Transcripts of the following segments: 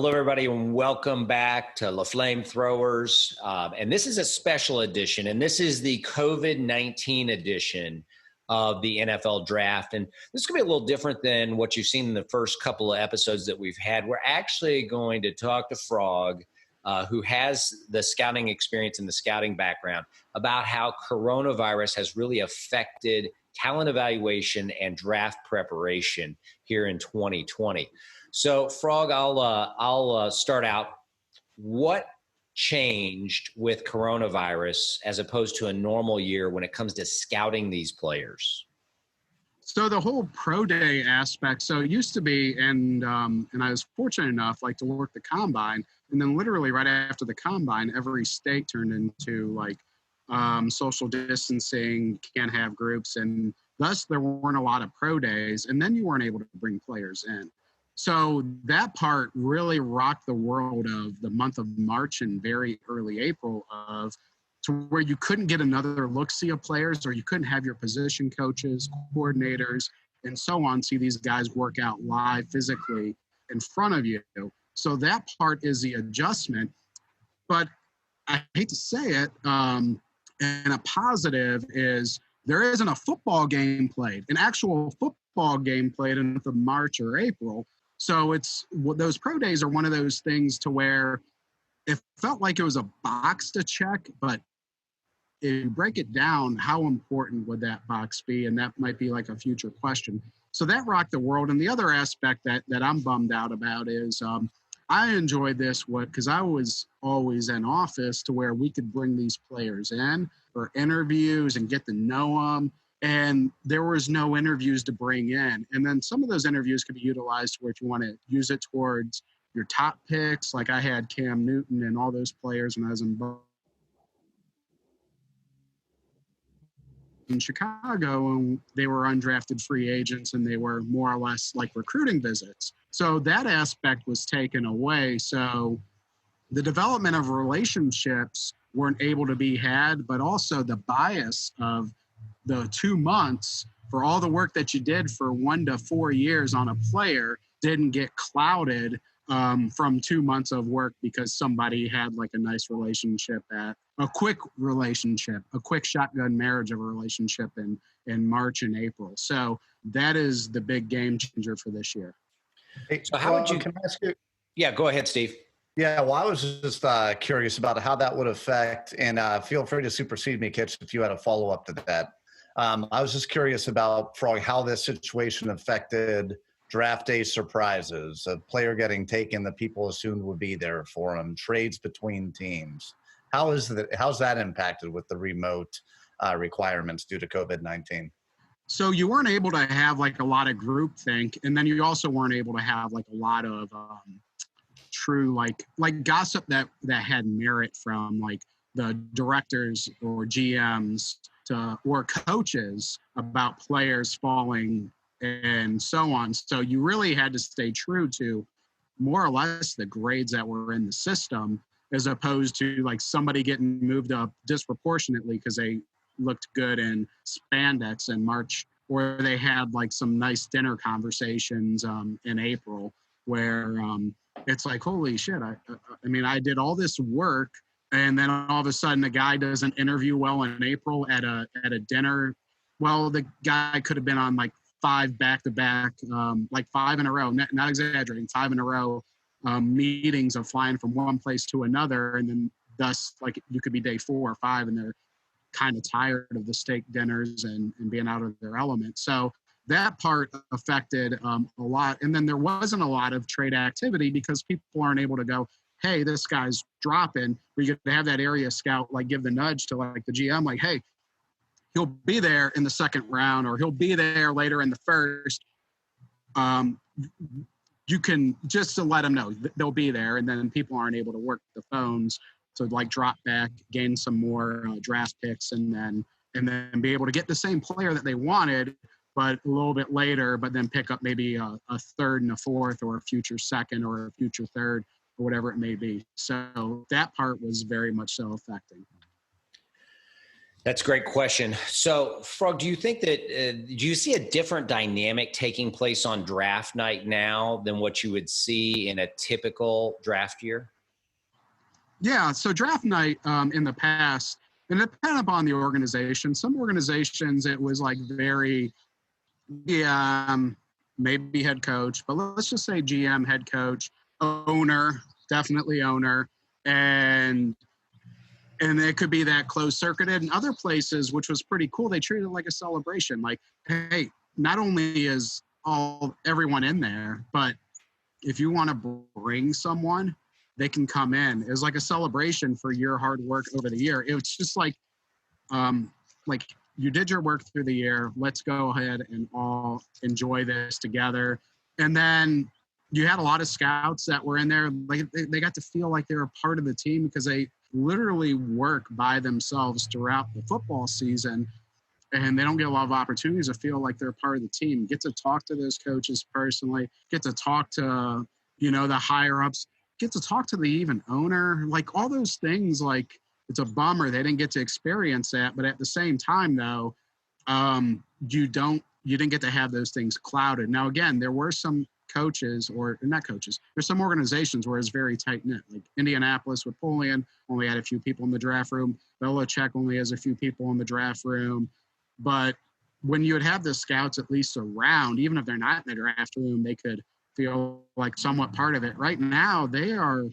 Hello, everybody, and welcome back to LaFlamme Throwers. And this is a special edition, and this is the COVID-19 edition of the NFL Draft. And this is going to be a little different than what you've seen in the first couple of episodes that we've had. We're actually going to talk to Frog, who has the scouting experience and the scouting background, about how coronavirus has really affected talent evaluation and draft preparation here in 2020. So, Frog, I'll start out. What changed with coronavirus as opposed to a normal year when it comes to scouting these players? So the whole pro day aspect. So it used to be, and I was fortunate enough, to work the combine, and then literally right after the combine, every state turned into social distancing, can't have groups, and thus there weren't a lot of pro days, and then you weren't able to bring players in. So that part really rocked the world of the month of March and very early April to where you couldn't get another look-see of players, or you couldn't have your position coaches, coordinators, and so on see these guys work out live physically in front of you. So that part is the adjustment. But I hate to say it, and a positive is there isn't a football game played, an actual football game played in the March or April. So those pro days are one of those things to where it felt like it was a box to check, but if you break it down, how important would that box be? And that might be like a future question. So that rocked the world. And the other aspect that I'm bummed out about is I enjoyed this because I was always in office to where we could bring these players in for interviews and get to know them. And there was no interviews to bring in. And then some of those interviews could be utilized where if you want to use it towards your top picks, like I had Cam Newton and all those players when I was in Chicago, and they were undrafted free agents and they were more or less like recruiting visits. So that aspect was taken away. So the development of relationships weren't able to be had, but also the bias of the 2 months for all the work that you did for 1 to 4 years on a player didn't get clouded from 2 months of work because somebody had a nice relationship a quick shotgun marriage of a relationship in March and April. So that is the big game changer for this year. So how would you, can I ask you? Yeah, go ahead, Steve. Yeah, well, I was just curious about how that would affect, and feel free to supersede me, Kitch, if you had a follow-up to that. I was just curious about, Frog, how this situation affected draft day surprises, a player getting taken that people assumed would be there for him, trades between teams. How's that impacted with the remote requirements due to COVID-19? So you weren't able to have a lot of groupthink, and then you also weren't able to have a lot of true gossip that had merit from the directors or GMs or coaches about players falling and so on. So you really had to stay true to more or less the grades that were in the system, as opposed to somebody getting moved up disproportionately because they looked good in spandex in March, or they had some nice dinner conversations in April where it's holy shit. I mean, I did all this work, and then all of a sudden the guy doesn't interview well in April at a dinner. Well, the guy could have been on 5 back-to-back, 5 in a row, not exaggerating, 5 in a row meetings of flying from one place to another. And then thus, you could be day 4 or 5 and they're kind of tired of the steak dinners and being out of their element. So that part affected a lot. And then there wasn't a lot of trade activity because people aren't able to go, hey, this guy's dropping. We get to have that area scout, give the nudge to the GM, hey, he'll be there in the second round, or he'll be there later in the first. You can just to let them know they'll be there, and then people aren't able to work the phones to drop back, gain some more draft picks, and then be able to get the same player that they wanted, but a little bit later, but then pick up maybe a third and a fourth, or a future second, or a future third, or whatever it may be. So that part was very much so affecting. That's a great question. So, Frog, do you think that do you see a different dynamic taking place on draft night now than what you would see in a typical draft year? Yeah, so draft night in the past, and it depended upon the organization. Some organizations, it was like very, maybe head coach, but let's just say GM, head coach, owner, definitely owner, and it could be that closed-circuited. And other places, which was pretty cool, they treated it like a celebration. Like, hey, not only is everyone in there, but if you want to bring someone, they can come in. It was like a celebration for your hard work over the year. It was just like you did your work through the year. Let's go ahead and all enjoy this together. And then you had a lot of scouts that were in there. Like they got to feel like they were part of the team because they literally work by themselves throughout the football season, and they don't get a lot of opportunities to feel like they're part of the team. Get to talk to those coaches personally, get to talk to, the higher ups, get to talk to the even owner, like all those things. Like, it's a bummer they didn't get to experience that, but at the same time though, you didn't get to have those things clouded. Now, again, there were some coaches, or not coaches, there's some organizations where it's very tight-knit. Like Indianapolis with Polian only had a few people in the draft room. Belichick only has a few people in the draft room. But when you would have the scouts at least around, even if they're not in the draft room, they could feel like somewhat part of it. Right now, they are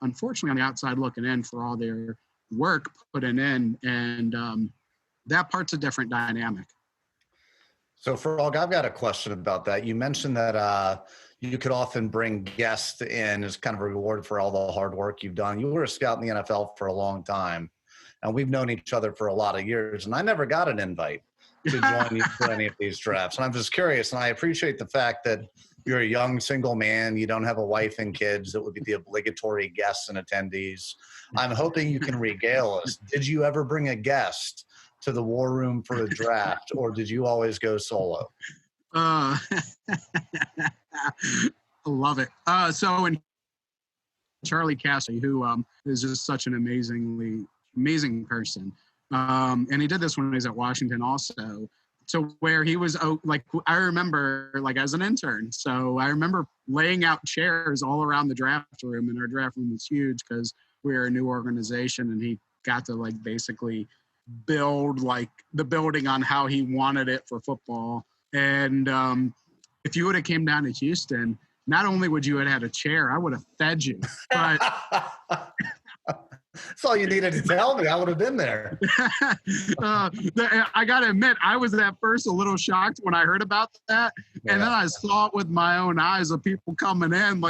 unfortunately on the outside looking in for all their work putting in, and that part's a different dynamic. So, Frog, I've got a question about that. You mentioned that you could often bring guests in as kind of a reward for all the hard work you've done. You were a scout in the NFL for a long time, and we've known each other for a lot of years, and I never got an invite to join you for any of these drafts. And I'm just curious, and I appreciate the fact that you're a young single man, you don't have a wife and kids that would be the obligatory guests and attendees. I'm hoping you can regale us. Did you ever bring a guest to the war room for a draft, or did you always go solo? I love it. So in Charlie Cassie, who is just such an amazing person. And he did this when he was at Washington also. So where he was, I remember as an intern. So I remember laying out chairs all around the draft room, and our draft room was huge because we were a new organization, and he got to basically build the building on how he wanted it for football. And if you would have came down to Houston, not only would you have had a chair, I would have fed you. But that's all you needed to tell me. I would have been there. I got to admit, I was at first a little shocked when I heard about that. Yeah. And then I saw it with my own eyes of people coming in,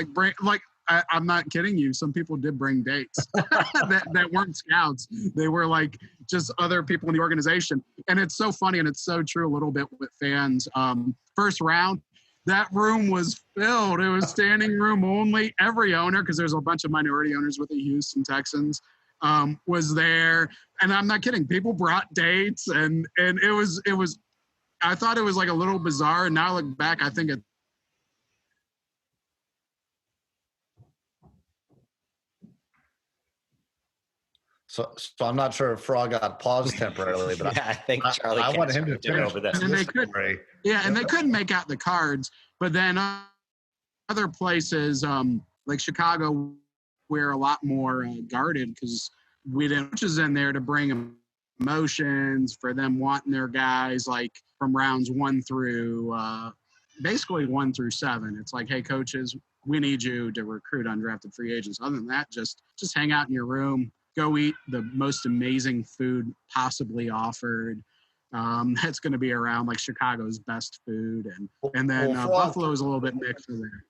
I'm not kidding you. Some people did bring dates that weren't scouts. They were just other people in the organization. And it's so funny, and it's so true a little bit with fans. First round, that room was filled. It was standing room only. Every owner, because there's a bunch of minority owners with the Houston Texans, was there. And I'm not kidding. People brought dates, and it was. I thought it was a little bizarre. And now I look back, I think it. So I'm not sure if Frog got paused temporarily, but yeah, I think Charlie. I want him to finish over that. And they couldn't make out the cards. But then other places like Chicago, we're a lot more guarded because we didn't coaches in there to bring emotions for them wanting their guys from rounds 1 through basically 1 through 7. It's hey, coaches, we need you to recruit undrafted free agents. Other than that, just hang out in your room. Go eat the most amazing food possibly offered. That's going to be around Chicago's best food, and then Buffalo is a little bit mixed in there.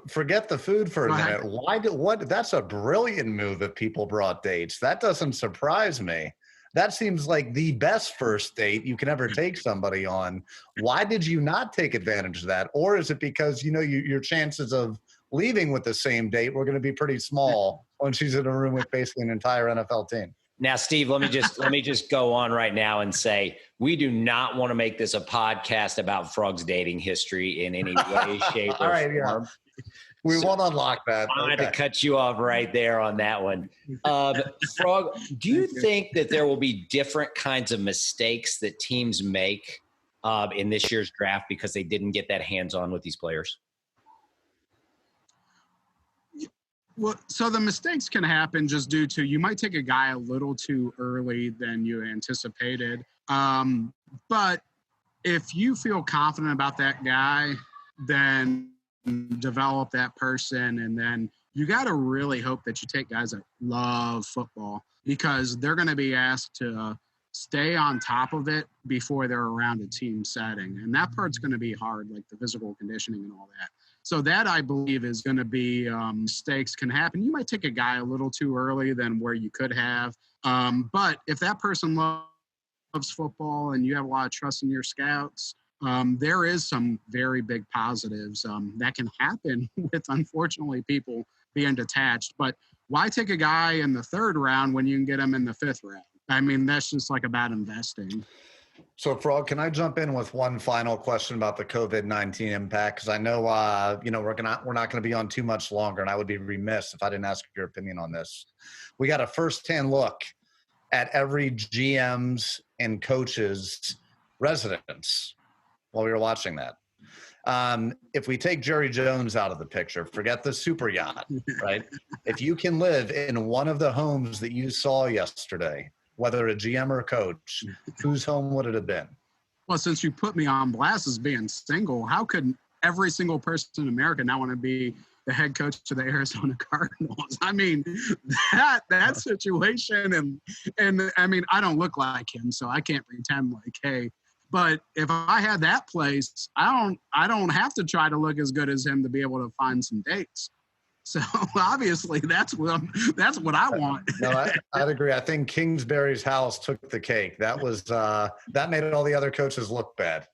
Forget the food for a minute. What? That's a brilliant move if people brought dates. That doesn't surprise me. That seems like the best first date you can ever take somebody on. Why did you not take advantage of that? Or is it because your chances of leaving with the same date were going to be pretty small when she's in a room with basically an entire NFL team? Now, Steve, let me just go on right now and say we do not want to make this a podcast about Frog's dating history in any way, shape, or form. We won't unlock that. I had to cut you off right there on that one. Frog, do you think that there will be different kinds of mistakes that teams make in this year's draft because they didn't get that hands-on with these players? Well, so the mistakes can happen just due to you might take a guy a little too early than you anticipated. But if you feel confident about that guy, then develop that person. And then you got to really hope that you take guys that love football, because they're going to be asked to stay on top of it before they're around a team setting. And that part's going to be hard, like the physical conditioning and all that. So that, I believe, is going to be mistakes can happen. You might take a guy a little too early than where you could have. But if that person loves football and you have a lot of trust in your scouts, there is some very big positives that can happen with, unfortunately, people being detached. But why take a guy in the 3rd round when you can get him in the 5th round? I mean, that's just like about investing. So, Frog, can I jump in with one final question about the COVID-19 impact? Because I know, we're not going to be on too much longer, and I would be remiss if I didn't ask your opinion on this. We got a firsthand look at every GM's and coach's residence while we were watching that. If we take Jerry Jones out of the picture, forget the super yacht, right? If you can live in one of the homes that you saw yesterday, whether a GM or a coach, whose home would it have been? Well, since you put me on blast as being single, how could every single person in America now want to be the head coach of the Arizona Cardinals? I mean, that situation, and I mean, I don't look like him, so I can't pretend like, hey. But if I had that place, I don't have to try to look as good as him to be able to find some dates. So obviously that's what I want. No, I'd agree. I think Kingsbury's house took the cake. That was that made all the other coaches look bad.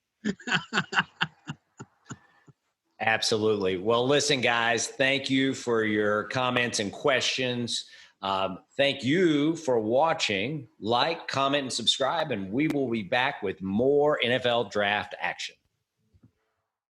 Absolutely. Well, listen, guys, thank you for your comments and questions. Thank you for watching. Like, comment, and subscribe, and we will be back with more NFL draft action.